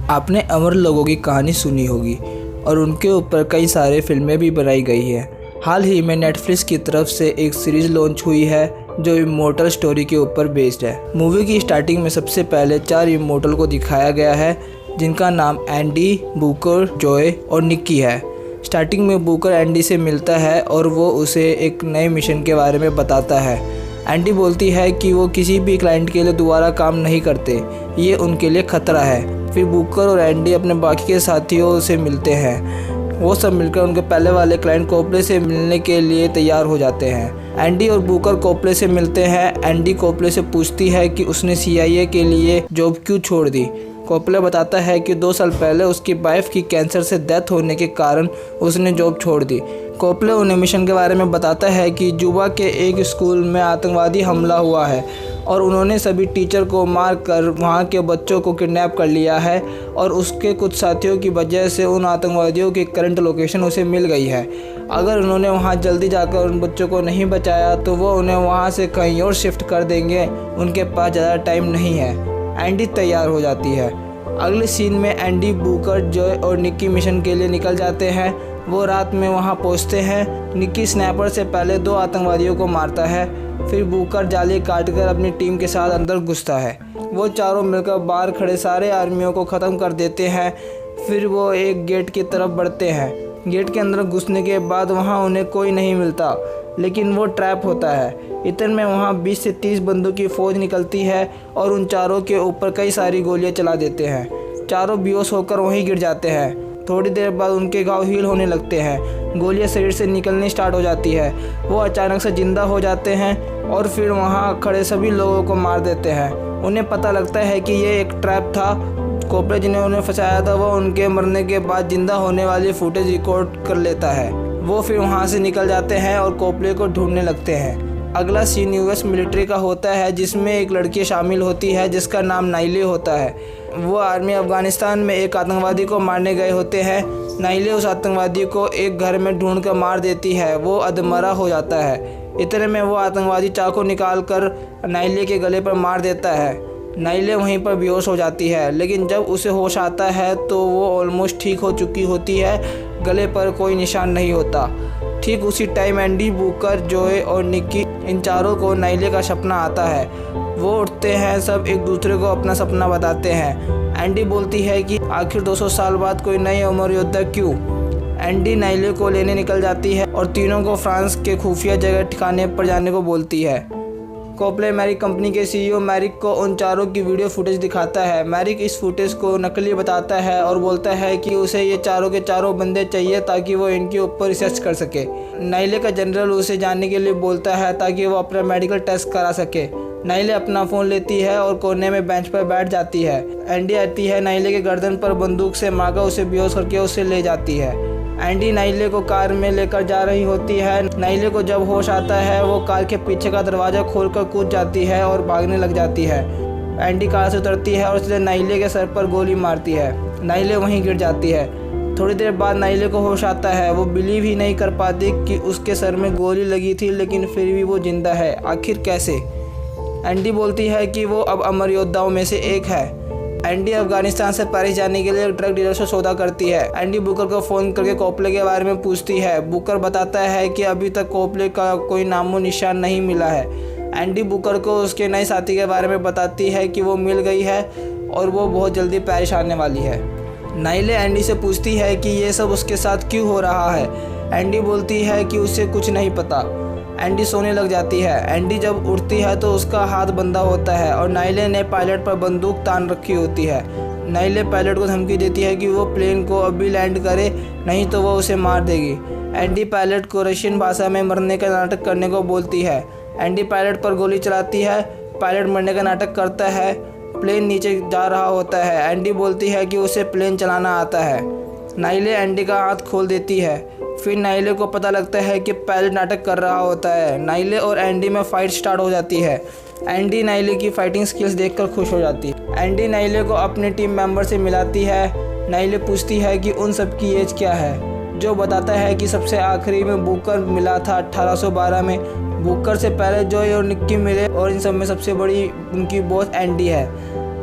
आपने अमर लोगों की कहानी सुनी होगी और उनके ऊपर कई सारे फिल्में भी बनाई गई हैं। हाल ही में नेटफ्लिक्स की तरफ से एक सीरीज़ लॉन्च हुई है जो इमोर्टल स्टोरी के ऊपर बेस्ड है। मूवी की स्टार्टिंग में सबसे पहले 4 इमोर्टल को दिखाया गया है जिनका नाम एंडी, बूकर, जॉय और निक्की है। स्टार्टिंग में बूकर एंडी से मिलता है और वो उसे एक नए मिशन के बारे में बताता है। एंडी बोलती है कि वो किसी भी क्लाइंट के लिए दोबारा काम नहीं करते, ये उनके लिए खतरा है। फिर बूकर और एंडी अपने बाकी के साथियों से मिलते हैं। वो सब मिलकर उनके पहले वाले क्लाइंट कोपले से मिलने के लिए तैयार हो जाते हैं। एंडी और बूकर कोपले से मिलते हैं। एंडी कोपले से पूछती है कि उसने CIA के लिए जॉब क्यों छोड़ दी। कोपले बताता है कि 2 साल पहले उसकी वाइफ की कैंसर से डेथ होने के कारण उसने जॉब छोड़ दी। कोपले उन्हें मिशन के बारे में बताता है कि जुबा के एक स्कूल में आतंकवादी हमला हुआ है और उन्होंने सभी टीचर को मार कर वहाँ के बच्चों को किडनैप कर लिया है और उसके कुछ साथियों की वजह से उन आतंकवादियों की करंट लोकेशन उसे मिल गई है। अगर उन्होंने वहाँ जल्दी जाकर उन बच्चों को नहीं बचाया तो वो उन्हें वहाँ से कहीं और शिफ्ट कर देंगे, उनके पास ज़्यादा टाइम नहीं है। एंडी तैयार हो जाती है। अगले सीन में एंडी, बूकर, जॉय और निक्की मिशन के लिए निकल जाते हैं। वो रात में वहाँ पहुँचते हैं। निक्की स्नैपर से पहले 2 आतंकवादियों को मारता है। फिर बूकर जाली काटकर अपनी टीम के साथ अंदर घुसता है। वो चारों मिलकर बाहर खड़े सारे आर्मियों को ख़त्म कर देते हैं। फिर वो एक गेट की तरफ बढ़ते हैं। गेट के अंदर घुसने के बाद वहाँ उन्हें कोई नहीं मिलता, लेकिन वो ट्रैप होता है। इतने में वहाँ 20 से 30 बंदूक की फ़ौज निकलती है और उन चारों के ऊपर कई सारी गोलियां चला देते हैं। चारों बेहोश होकर वहीं गिर जाते हैं। थोड़ी देर बाद उनके घाव हील होने लगते हैं। गोलियां शरीर से निकलनी स्टार्ट हो जाती है। वो अचानक से जिंदा हो जाते हैं और फिर वहाँ खड़े सभी लोगों को मार देते हैं। उन्हें पता लगता है कि ये एक ट्रैप था। कोपले जिन्हें उन्हें फंसाया था वो उनके मरने के बाद जिंदा होने वाली फुटेज रिकॉर्ड कर लेता है। वो फिर वहाँ से निकल जाते हैं और कोपले को ढूंढने लगते हैं। अगला सीन US मिलिट्री का होता है जिसमें एक लड़की शामिल होती है जिसका नाम नाइले होता है। वो आर्मी अफगानिस्तान में एक आतंकवादी को मारने गए होते हैं। नाइले उस आतंकवादी को एक घर में ढूंढ कर मार देती है। वो अधमरा हो जाता है। इतने में वो आतंकवादी चाकू निकाल कर नाइले के गले पर मार देता है। नाइले वहीं पर बेहोश हो जाती है, लेकिन जब उसे होश आता है तो वो ऑलमोस्ट ठीक हो चुकी होती है। गले पर कोई निशान नहीं होता। ठीक उसी टाइम एंडी, बूकर, जॉय और निक्की इन चारों को नाइले का सपना आता है। वो उठते हैं। सब एक दूसरे को अपना सपना बताते हैं। एंडी बोलती है कि आखिर 200 साल बाद कोई नई अमर योद्धा क्यों। एंडी नाइले को लेने निकल जाती है और तीनों को फ्रांस के खुफिया जगह ठिकाने पर जाने को बोलती है। कोपले मैरिक कंपनी के CEO मैरिक को उन चारों की वीडियो फुटेज दिखाता है। मैरिक इस फुटेज को नकली बताता है और बोलता है कि उसे ये चारों के चारों बंदे चाहिए ताकि वो इनके ऊपर रिसर्च कर सके। नाइले का जनरल उसे जाने के लिए बोलता है ताकि वो अपना मेडिकल टेस्ट करा सके। नाइले अपना फ़ोन लेती है और कोने में बेंच पर बैठ जाती है। एंडी आती है, नाइले के गर्दन पर बंदूक से मारकर उसे बेहोश करके उसे ले जाती है। एंडी नाइले को कार में लेकर जा रही होती है। नाइले को जब होश आता है वो कार के पीछे का दरवाज़ा खोलकर कूद जाती है और भागने लग जाती है। एंडी कार से उतरती है और सीधे नाइले के सर पर गोली मारती है। नाइले वहीं गिर जाती है। थोड़ी देर बाद नाइले को होश आता है। वो बिलीव ही नहीं कर पाती कि उसके सर में गोली लगी थी, लेकिन फिर भी वो जिंदा है। आखिर कैसे। एंडी बोलती है कि वो अब अमर योद्धाओं में से एक है। एंडी अफगानिस्तान से पेरिस जाने के लिए एक ड्रग डीलर से सौदा करती है। एंडी बुकर को फ़ोन करके कोपले के बारे में पूछती है। बुकर बताता है कि अभी तक कोपले का कोई नामो निशान नहीं मिला है। एंडी बुकर को उसके नए साथी के बारे में बताती है कि वो मिल गई है और वो बहुत जल्दी पेरिस आने वाली है। नाइले एंडी से पूछती है कि ये सब उसके साथ क्यों हो रहा है। एंडी बोलती है कि उसे कुछ नहीं पता। एंडी सोने लग जाती है। एंडी जब उठती है तो उसका हाथ बंधा होता है और नाइले ने पायलट पर बंदूक तान रखी होती है। नाइले पायलट को धमकी देती है कि वो प्लेन को अभी लैंड करे, नहीं तो वो उसे मार देगी। एंडी पायलट को रशियन भाषा में मरने का नाटक करने को बोलती है। एंडी पायलट पर गोली चलाती है। पायलट मरने का नाटक करता है। प्लेन नीचे जा रहा होता है। एंडी बोलती है कि उसे प्लेन चलाना आता है। नाइले एंडी का हाथ खोल देती है। फिर नाइले को पता लगता है कि पायलट नाटक कर रहा होता है। नाइले और एंडी में फाइट स्टार्ट हो जाती है। एंडी नाइले की फाइटिंग स्किल्स देखकर खुश हो जाती है। एंडी नाइले को अपने टीम मेंबर से मिलाती है। नाइले पूछती है कि उन सब की एज क्या है, जो बताता है कि सबसे आखिरी में बूकर मिला था 1812 में। बूकर से पहले जॉय और निक्की मिले और इन सब में सबसे बड़ी उनकी बॉस एंडी है।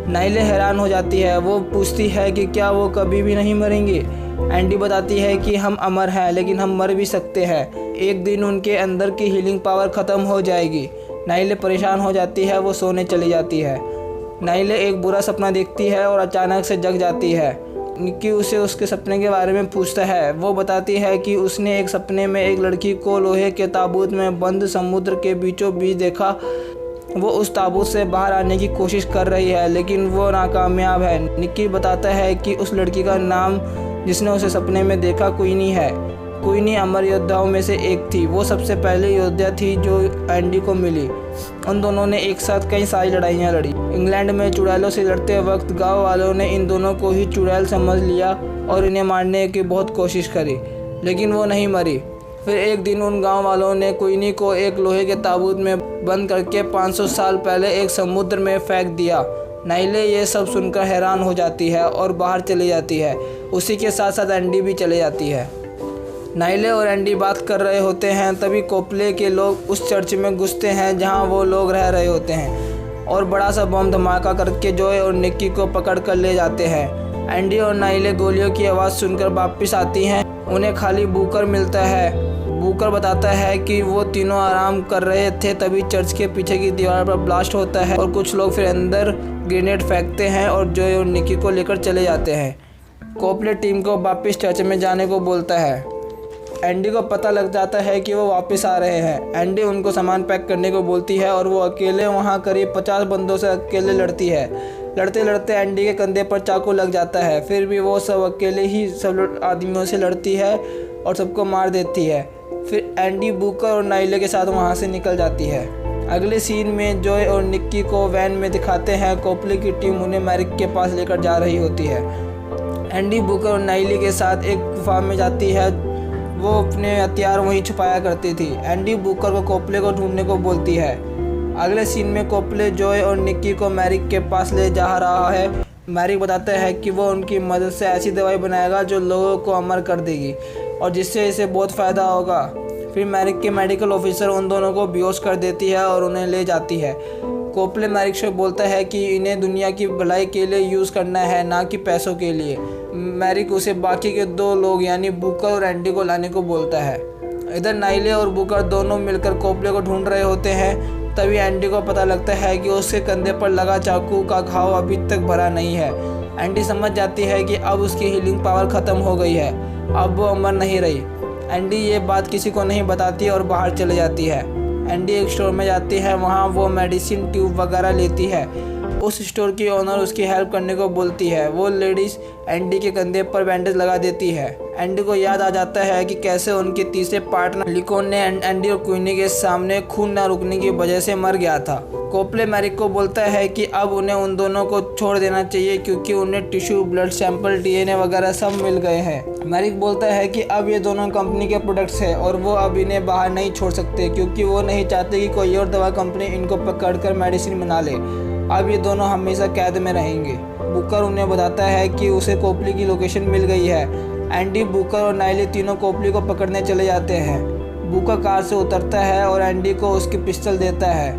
नाइले हैरान हो जाती है। वो पूछती है कि क्या वो कभी भी नहीं मरेंगे। एंडी बताती है कि हम अमर हैं, लेकिन हम मर भी सकते हैं। एक दिन उनके अंदर की हीलिंग पावर ख़त्म हो जाएगी। नाइले परेशान हो जाती है, वो सोने चली जाती है। नाइले एक बुरा सपना देखती है और अचानक से जग जाती है। निक्की उसे उसके सपने के बारे में पूछता है। वो बताती है कि उसने एक सपने में एक लड़की को लोहे के ताबूत में बंद समुद्र के बीचों बीच देखा। वो उस ताबूत से बाहर आने की कोशिश कर रही है, लेकिन वो नाकामयाब है। निक्की बताता है कि उस लड़की का नाम जिसने उसे सपने में देखा क्वीनी है। क्वीनी अमर योद्धाओं में से एक थी। वो सबसे पहले योद्धा थी जो एंडी को मिली। उन दोनों ने एक साथ कई सारी लड़ाइयाँ लड़ी। इंग्लैंड में चुड़ैलों से लड़ते वक्त गांव वालों ने इन दोनों को ही चुड़ैल समझ लिया और इन्हें मारने की बहुत कोशिश करी, लेकिन वो नहीं मरी। फिर एक दिन उन गांव वालों ने क्वीनी को एक लोहे के ताबूत में बंद करके 500 साल पहले एक समुद्र में फेंक दिया। नाइले ये सब सुनकर हैरान हो जाती है और बाहर चली जाती है। उसी के साथ साथ एंडी भी चले जाती है। नाइले और एंडी बात कर रहे होते हैं, तभी कोपले के लोग उस चर्च में घुसते हैं जहां वो लोग रह रहे होते हैं और बड़ा सा बम धमाका करके जॉय और निक्की को पकड़ कर ले जाते हैं। एंडी और नाइले गोलियों की आवाज़ सुनकर वापस आती हैं। उन्हें खाली बूकर मिलता है। बूकर बताता है कि वो तीनों आराम कर रहे थे, तभी चर्च के पीछे की दीवार पर ब्लास्ट होता है और कुछ लोग फिर अंदर ग्रेनेड फेंकते हैं और जॉय और निक्की को लेकर चले जाते हैं। कोपले टीम को वापस चर्च में जाने को बोलता है। एंडी को पता लग जाता है कि वो वापस आ रहे हैं। एंडी उनको सामान पैक करने को बोलती है और वो अकेले वहाँ करीब 50 बंदों से अकेले लड़ती है। लड़ते लड़ते एंडी के कंधे पर चाकू लग जाता है। फिर भी वो सब अकेले ही सब आदमियों से लड़ती है और सबको मार देती है। फिर एंडी बूकर और नाइले के साथ वहाँ से निकल जाती है। अगले सीन में जॉय और निक्की को वैन में दिखाते हैं। कोपले की टीम उन्हें मैरिक के पास लेकर जा रही होती है। एंडी बूकर और नाइले के साथ एक गुफा में जाती है। वो अपने हथियार वहीं छुपाया करती थी। एंडी बूकर को कोपले को ढूंढने को बोलती है। अगले सीन में कोपले जॉय और निक्की को मैरिक के पास ले जा रहा है। मैरिक बताता है कि वो उनकी मदद से ऐसी दवाई बनाएगा जो लोगों को अमर कर देगी और जिससे इसे बहुत फ़ायदा होगा। फिर मैरिक के मेडिकल ऑफिसर उन दोनों को बेहोश कर देती है और उन्हें ले जाती है। कोपले मैरिक से बोलता है कि इन्हें दुनिया की भलाई के लिए यूज़ करना है, ना कि पैसों के लिए। मैरिक उसे बाकी के 2 लोग यानी बूकर और एंडी को लाने को बोलता है। इधर नाइले और बूकर दोनों मिलकर कोपले को ढूंढ रहे होते हैं। तभी एंडी को पता लगता है कि उसके कंधे पर लगा चाकू का घाव अभी तक भरा नहीं है। एंडी समझ जाती है कि अब उसकी हीलिंग पावर ख़त्म हो गई है, अब वो अमर नहीं रही। एंडी ये बात किसी को नहीं बताती और बाहर चले जाती है। एंडी एक स्टोर में जाती है, वहाँ वो मेडिसिन ट्यूब वगैरह लेती है। उस स्टोर की ओनर उसकी हेल्प करने को बोलती है। वो लेडीज़ एंडी के कंधे पर बैंडेज लगा देती है। एंडी को याद आ जाता है कि कैसे उनके तीसरे पार्टनर लिकोन ने एंडी और क्वीनी के सामने खून न रुकने की वजह से मर गया था। कोपले मैरिक को बोलता है कि अब उन्हें उन दोनों को छोड़ देना चाहिए क्योंकि उन्हें टिश्यू, ब्लड सैंपल, डीएनए वगैरह सब मिल गए हैं। मैरिक बोलता है कि अब ये दोनों कंपनी के प्रोडक्ट्स हैं और वो अब इन्हें बाहर नहीं छोड़ सकते क्योंकि वो नहीं चाहते कि कोई और दवा कंपनी इनको पकड़कर मेडिसिन बना ले। अब ये दोनों हमेशा कैद में रहेंगे। बुकर उन्हें बताता है कि उसे कोपली की लोकेशन मिल गई है। एंडी, बुकर और नाइले तीनों कोपली को पकड़ने चले जाते हैं। बुकर कार से उतरता है और एंडी को उसकी पिस्टल देता है।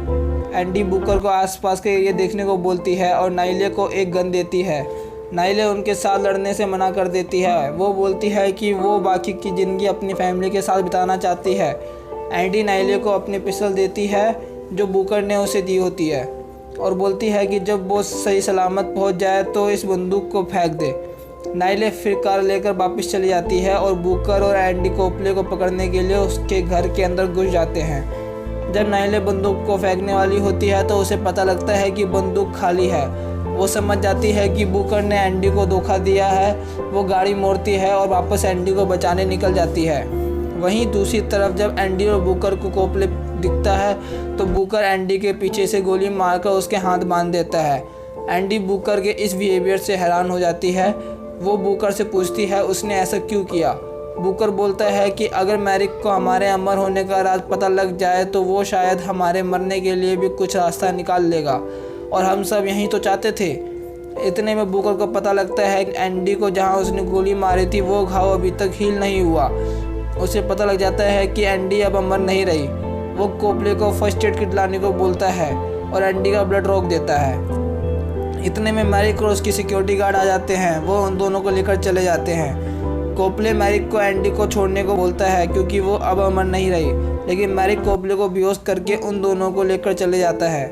एंडी बुकर को आसपास के एरिया देखने को बोलती है और नाइले को एक गन देती है। नाइले उनके साथ लड़ने से मना कर देती है। वो बोलती है कि वो बाकी की ज़िंदगी अपनी फैमिली के साथ बिताना चाहती है। एंडी नाइले को अपनी पिस्टल देती है जो बुकर ने उसे दी होती है और बोलती है कि जब वो सही सलामत पहुंच जाए तो इस बंदूक को फेंक दे। नाइले फिर कार लेकर वापस चली जाती है और बुकर और एंडी कोपले को पकड़ने के लिए उसके घर के अंदर घुस जाते हैं। जब नाइले बंदूक को फेंकने वाली होती है तो उसे पता लगता है कि बंदूक खाली है। वो समझ जाती है कि बुकर ने एंडी को धोखा दिया है। वो गाड़ी मोड़ती है और वापस एंडी को बचाने निकल जाती है। वहीं दूसरी तरफ जब एंडी और बुकर को कोपले दिखता है तो बुकर एंडी के पीछे से गोली मारकर उसके हाथ बांध देता है। एंडी बुकर के इस बिहेवियर से हैरान हो जाती है। वो बुकर से पूछती है उसने ऐसा क्यों किया। बुकर बोलता है कि अगर मैरिक को हमारे अमर होने का राज पता लग जाए तो वो शायद हमारे मरने के लिए भी कुछ रास्ता निकाल लेगा और हम सब यहीं तो चाहते थे। इतने में बुकर को पता लगता है कि एंडी को जहाँ उसने गोली मारी थी वो घाव अभी तक हील नहीं हुआ। उसे पता लग जाता है कि एंडी अब अमर नहीं रही। वो कोपले को फर्स्ट एड किट लाने को बोलता है और एंडी का ब्लड रोक देता है। इतने में मैरिक और उसकी सिक्योरिटी गार्ड आ जाते हैं। वो उन दोनों को लेकर चले जाते हैं। कोपले मैरिक को एंडी को छोड़ने को बोलता है क्योंकि वो अब अमर नहीं रही, लेकिन मैरिक कोपले को बेहोश करके उन दोनों को लेकर चले जाता है।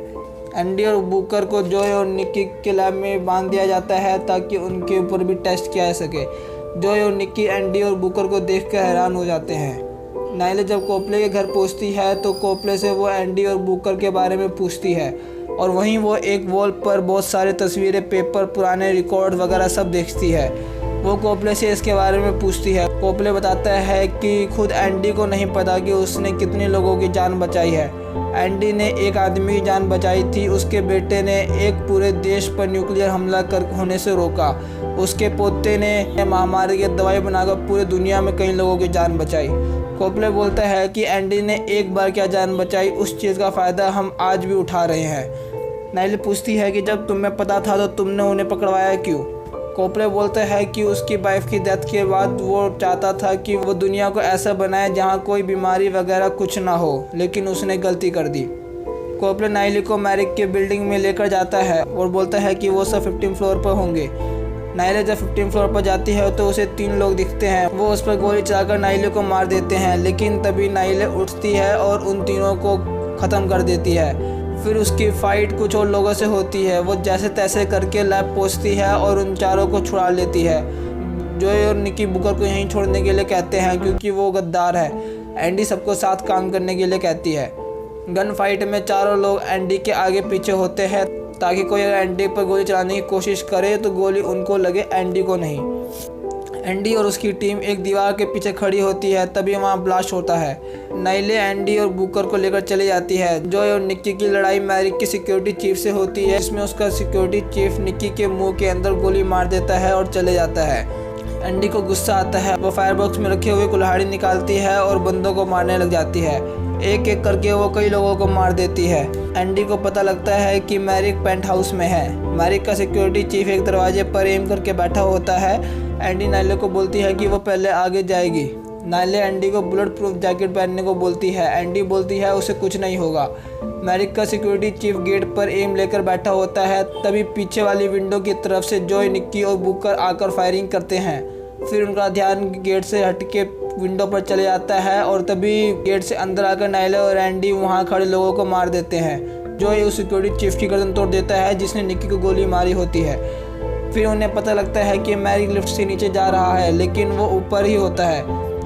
एंडी और बुकर को जॉय और निक्की के लैब में बांध दिया जाता है ताकि उनके ऊपर भी टेस्ट किया जा सके। जॉय और निक्की एंडी और बुकर को देखकर हैरान हो जाते हैं। नाइले जब कोपले के घर पहुंचती है तो कोपले से वो एंडी और बुकर के बारे में पूछती है, और वहीं वो एक वॉल पर बहुत सारे तस्वीरें, पेपर, पुराने रिकॉर्ड वगैरह सब देखती है। वो कोपले से इसके बारे में पूछती है। कोपले बताता है कि खुद एंडी को नहीं पता कि उसने कितने लोगों की जान बचाई है। एंडी ने एक आदमी की जान बचाई थी, उसके बेटे ने एक पूरे देश पर न्यूक्लियर हमला कर होने से रोका, उसके पोते ने महामारी की दवाई बनाकर पूरी दुनिया में कई लोगों की जान बचाई। कोपले बोलता है कि एंडी ने एक बार क्या जान बचाई, उस चीज़ का फ़ायदा हम आज भी उठा रहे हैं। नाइले पूछती है कि जब तुम्हें पता था तो तुमने उन्हें पकड़वाया क्यों। कोपले बोलता है कि उसकी वाइफ की डेथ के बाद वो चाहता था कि वो दुनिया को ऐसा बनाए जहाँ कोई बीमारी वगैरह कुछ ना हो, लेकिन उसने गलती कर दी। कोपले नाइले को मैरिक के बिल्डिंग में लेकर जाता है और बोलता है कि वो सब 15 फ्लोर पर होंगे। नाइले जब 15 फ्लोर पर जाती है तो उसे 3 लोग दिखते हैं। वो उस पर गोली चलाकर नाइले को मार देते हैं, लेकिन तभी नाइले उठती है और उन तीनों को ख़त्म कर देती है। फिर उसकी फ़ाइट कुछ और लोगों से होती है। वो जैसे तैसे करके लैब पहुंचती है और उन चारों को छुड़ा लेती है। जॉय और निक्की बुकर को यहीं छोड़ने के लिए कहते हैं क्योंकि वो गद्दार है। एंडी सबको साथ काम करने के लिए कहती है। गन फाइट में चारों लोग एंडी के आगे पीछे होते हैं ताकि कोई अगर एंडी पर गोली चलाने की कोशिश करे तो गोली उनको लगे, एंडी को नहीं। एंडी और उसकी टीम एक दीवार के पीछे खड़ी होती है, तभी वहाँ ब्लास्ट होता है। नाइले एंडी और बुकर को लेकर चली जाती है। जॉय और निक्की की लड़ाई मैरिक की सिक्योरिटी चीफ से होती है, जिसमें उसका सिक्योरिटी चीफ निक्की के मुंह के अंदर गोली मार देता है और चले जाता है। एंडी को गुस्सा आता है। वो फायरबॉक्स में रखे हुए कुल्हाड़ी निकालती है और बंदों को मारने लग जाती है। एक एक करके वो कई लोगों को मार देती है। एंडी को पता लगता है कि मैरिक पेंट हाउस में है। मैरिक का सिक्योरिटी चीफ एक दरवाजे पर एम करके बैठा होता है। एंडी नाइले को बोलती है कि वो पहले आगे जाएगी। नाइले एंडी को बुलेट प्रूफ जैकेट पहनने को बोलती है। एंडी बोलती है उसे कुछ नहीं होगा। मैरिक का सिक्योरिटी चीफ गेट पर एम लेकर बैठा होता है, तभी पीछे वाली विंडो की तरफ से जॉय, निक्की और बुकर आकर फायरिंग करते हैं। फिर उनका ध्यान गेट से हटके विंडो पर चले जाता है और तभी गेट से अंदर आकर नाइले और एंडी वहां खड़े लोगों को मार देते हैं। जॉय उस सिक्योरिटी चीफ की गर्दन तोड़ देता है जिसने निक्की को गोली मारी होती है। फिर उन्हें पता लगता है कि मैरिक लिफ्ट से नीचे जा रहा है, लेकिन वो ऊपर ही होता है।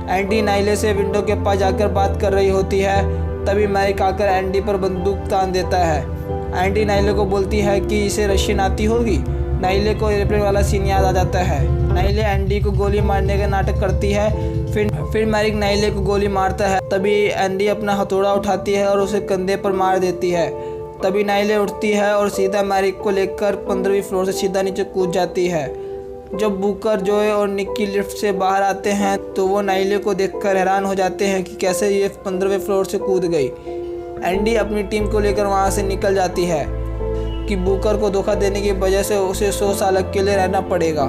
एंडी नाइले से विंडो के पास जाकर बात कर रही होती है, तभी मैरिक आकर एंडी पर बंदूक तान देता है। एंडी नाइले को बोलती है कि इसे रशियन आती होगी। नाइले को एयरप्लेन वाला सीन याद आ जाता है। नाइले एंडी को गोली मारने का नाटक करती है। फिर मैरिक नाइले को गोली मारता है, तभी एंडी अपना हथौड़ा उठाती है और उसे कंधे पर मार देती है। तभी नाइले उठती है और सीधा मैरिक को लेकर 15वीं फ्लोर से सीधा नीचे कूद जाती है। जब बुकर, जॉय और निक्की लिफ्ट से बाहर आते हैं तो वो नाइले को देखकर हैरान हो जाते हैं कि कैसे ये 15वें फ्लोर से कूद गई। एंडी अपनी टीम को लेकर वहाँ से निकल जाती है कि बुकर को धोखा देने की वजह से उसे 100 साल अकेले रहना पड़ेगा।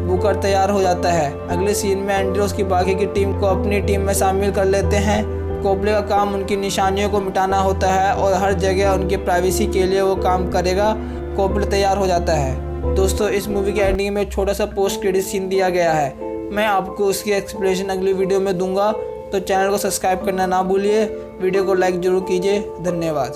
बुकर तैयार हो जाता है। अगले सीन में एंडी उसकी बाकी की टीम को अपनी टीम में शामिल कर लेते हैं। कोपले का काम उनकी निशानियों को मिटाना होता है और हर जगह उनकी प्राइवेसी के लिए वो काम करेगा। कोपले तैयार हो जाता है। दोस्तों, इस मूवी के एंडिंग में एक छोटा सा पोस्ट क्रेडिट सीन दिया गया है। मैं आपको उसकी एक्सप्लेनेशन अगली वीडियो में दूंगा, तो चैनल को सब्सक्राइब करना ना भूलिए। वीडियो को लाइक ज़रूर कीजिए। धन्यवाद।